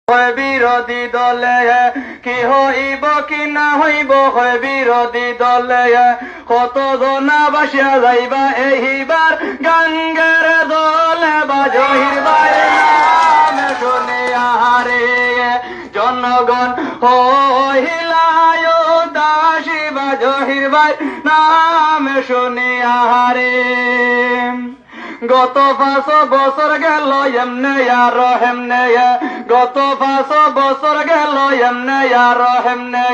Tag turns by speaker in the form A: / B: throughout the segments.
A: বিরোধী দলে কি হইব কি না হইব, বিরোধী দলে কত জনা বাসিয়া যাইবা এইবার গাঙ্গের দলে বাজহির নাম শুনিয়া রে জনগণ হইলায় দাসী বাজহির নাম শুনিয়া রে। গত 5 বছর গেল এমনে আর হেমনে, গত 5 বছর গেল এমনে আর হেমনে,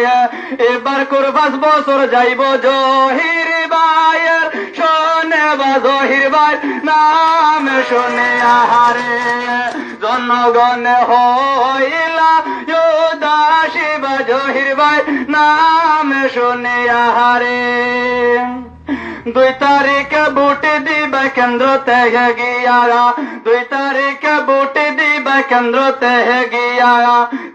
A: এবার 5 বছর যাইব জহির ভাইয়ের শোনে বা জহির ভাই নাম শুনে আহারে জনগণ হইলা দাসী বা জহির ভাই নাম শুনে আহারে। 2 তারিখে ভোট দিবা কেন্দ্র থেকে গিয়া, 2 তারিখে ভোট দিবা কেন্দ্র থেকে গিয়া,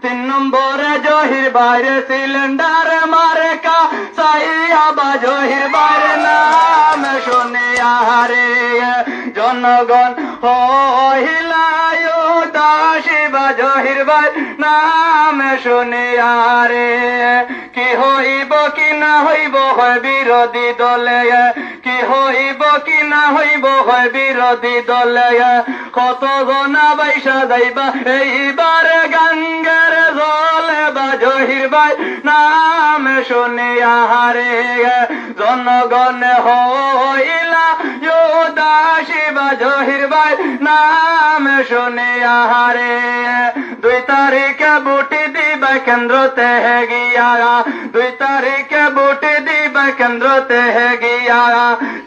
A: 3 নম্বরে জহির বাইরে সিলিন্ডার মার্কা সাইয়া বা জহির বাইরে নাম শুনিয়া রে জনগণ হইলায় দাসী বা জহির ভাই নাম শুনিয়া রে। কি হইব কি না হইব বিরোধী দলে, কি হইব কি না হইব বিরোধী দলে কত জনা বাইসা যাইবা এইবার গাঙ্গের জলে বা জহির ভাই নাম শুনিয়া রে জনগণ হইলা দাসী বা জহির ভাই নাম শুনিয়া রে। 2 তারিখে ভোট দিবা কেন্দ্র থেকে গিয়া, 2 তারিখে ভোট দিবা কেন্দ্র থেকে গিয়া,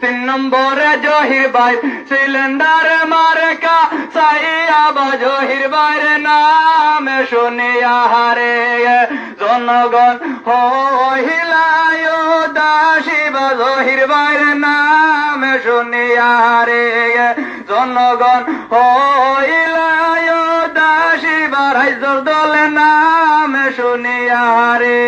A: 3 নম্বরে জহির ভাই সিলিন্ডার মার্কা সাইয়া বা জহির ভাইয়ের নাম শুনিয়া রে জনগণ হইলায় দাসী বা জহির ভাইয়ের নাম শুনিয়া রে জনগণ হইলায় দাসী বা রাইজর দলের নাম শুনিয়া রে।